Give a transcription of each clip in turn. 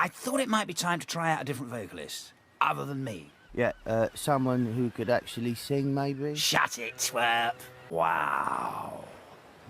I thought it might be time to try out a different vocalist, other than me. Yeah, someone who could actually sing, maybe? Shut it, twerp. Wow.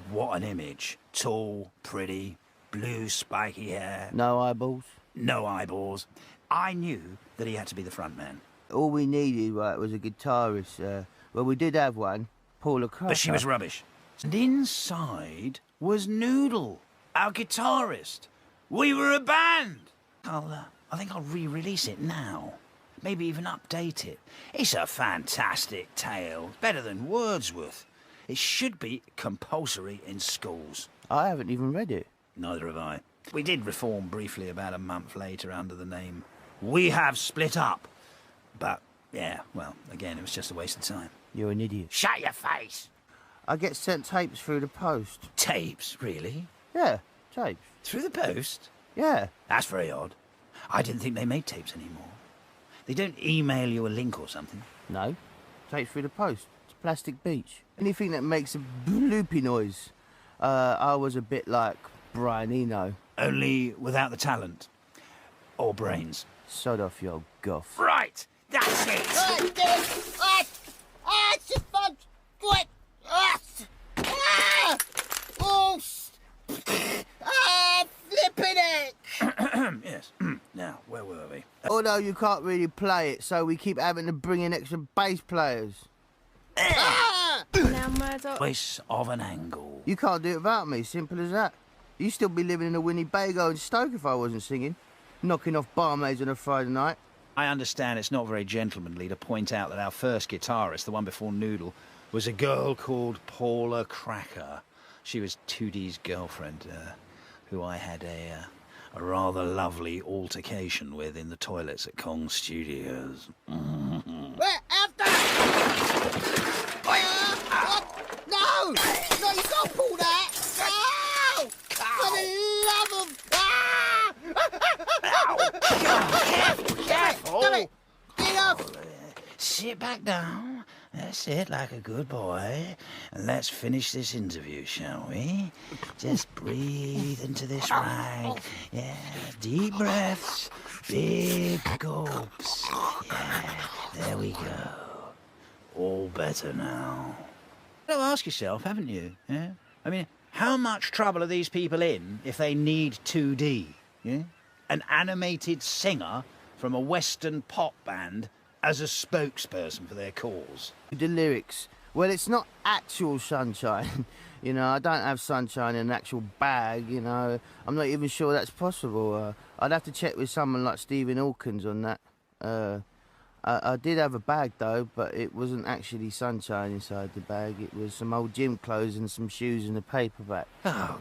What an image. Tall, pretty, blue spiky hair. No eyeballs? No eyeballs. I knew that he had to be the front man. All we needed, right, was a guitarist. Well, we did have one, Paula Cracker. But she was rubbish. And inside was Noodle, our guitarist. We were a band. I think I'll re-release it now. Maybe even update it. It's a fantastic tale. Better than Wordsworth. It should be compulsory in schools. I haven't even read it. Neither have I. We did reform briefly about a month later under the name We Have Split Up. But, yeah, well, again, it was just a waste of time. You're an idiot. Shut your face! I get sent tapes through the post. Tapes, really? Yeah, tapes. Through the post? Yeah. That's very odd. I didn't think they made tapes anymore. They don't email you a link or something? No. Tapes through the post. It's Plastic Beach. Anything that makes a bloopy noise. I was a bit like Brian Eno. Only without the talent. Or brains. Sod off, you old goth. Right! That's it! Flipping it! Yes. Now, where were we? Although you can't really play it, so we keep having to bring in extra bass players. Now, Murdoch. Voice of an angle. You can't do it without me, simple as that. You'd still be living in a Winnebago in Stoke if I wasn't singing. Knocking off barmaids on a Friday night. I understand it's not very gentlemanly to point out that our first guitarist, the one before Noodle, was a girl called Paula Cracker. She was Tootie's girlfriend, who I had a rather lovely altercation with in the toilets at Kong Studios. Where? After! What? No! No, you can't pull that! No! For the love of... Careful! Stop it! Get off! Sit back down. That's it, like a good boy. And let's finish this interview, shall we? Just breathe into this rag. Yeah, deep breaths, big gulps. Yeah, there we go. All better now. You gotta ask yourself, haven't you? Yeah? I mean, how much trouble are these people in if they need 2D? Yeah? An animated singer from a Western pop band as a spokesperson for their cause. The lyrics. Well, it's not actual sunshine. You know, I don't have sunshine in an actual bag, you know. I'm not even sure that's possible. I'd have to check with someone like Stephen Hawkins on that. I did have a bag, though, but it wasn't actually sunshine inside the bag. It was some old gym clothes and some shoes and a paperback. Oh,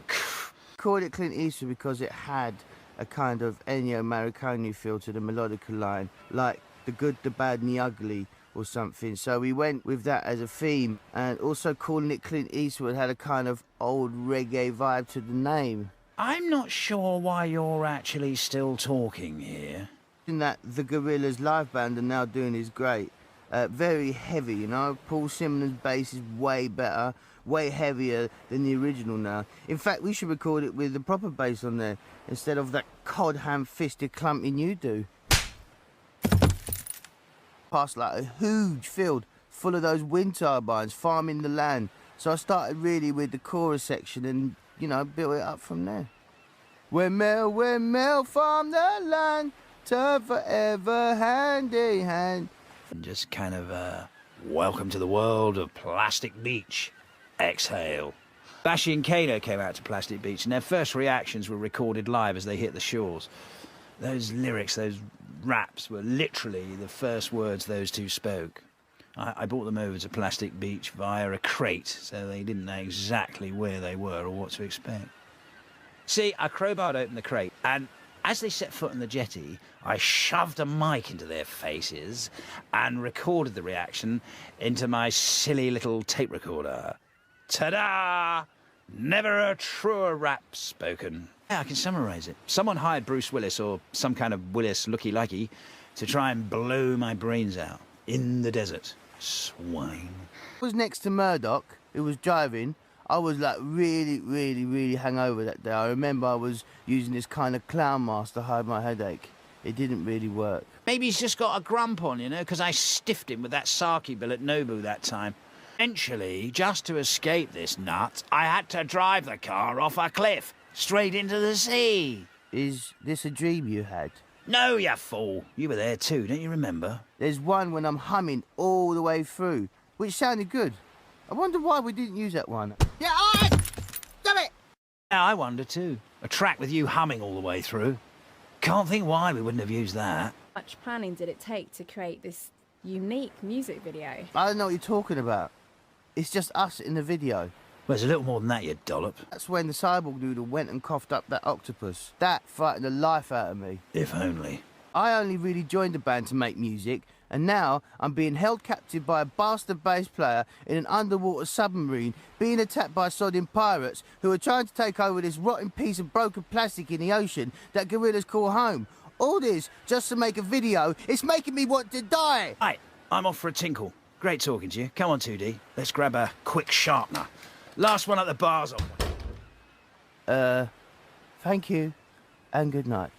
Called it Clint Eastwood because it had a kind of Ennio Morricone feel to the melodical line, like the good, the bad and the ugly or something. So we went with that as a theme, and also calling it Clint Eastwood had a kind of old reggae vibe to the name. I'm not sure why you're actually still talking here. In that the Gorillaz live band are now doing is great. Very heavy, you know. Paul Simon's bass is way better, way heavier than the original now. In fact, we should record it with the proper bass on there instead of that cod ham-fisted clumping you do. Past like a huge field full of those wind turbines farming the land. So I started really with the chorus section and, you know, built it up from there. When Mel farmed the land, turn forever hand in hand. And just kind of, welcome to the world of Plastic Beach. Exhale. Bashy and Kano came out to Plastic Beach, and their first reactions were recorded live as they hit the shores. Those lyrics, those raps, were literally the first words those two spoke. I brought them over to Plastic Beach via a crate, so they didn't know exactly where they were or what to expect. See, I crowbarred open the crate, and as they set foot on the jetty, I shoved a mic into their faces and recorded the reaction into my silly little tape recorder. Ta-da! Never a truer rap spoken. Yeah, I can summarise it. Someone hired Bruce Willis, or some kind of Willis looky-likey, to try and blow my brains out in the desert. Swine. I was next to Murdoch, who was driving. I was like really hungover that day. I remember I was using this kind of clown mask to hide my headache. It didn't really work. Maybe he's just got a grump on, you know, because I stiffed him with that sake bill at Nobu that time. Eventually, just to escape this nut, I had to drive the car off a cliff, straight into the sea. Is this a dream you had? No, you fool. You were there too, don't you remember? There's one when I'm humming all the way through, which sounded good. I wonder why we didn't use that one. Yeah, all right. Damn it. Yeah, I wonder too. A track with you humming all the way through. Can't think why we wouldn't have used that. How much planning did it take to create this unique music video? I don't know what you're talking about. It's just us in the video. Well, it's a little more than that, you dollop. That's when the cyborg noodle went and coughed up that octopus. That frightened the life out of me. If only. I only really joined the band to make music, and now I'm being held captive by a bastard bass player in an underwater submarine, being attacked by sodding pirates who are trying to take over this rotten piece of broken plastic in the ocean that gorillas call home. All this just to make a video. It's making me want to die. Hey, I'm off for a tinkle. Great talking to you. Come on, 2D. Let's grab a quick sharpener. Last one at the bar's on. Thank you, and good night.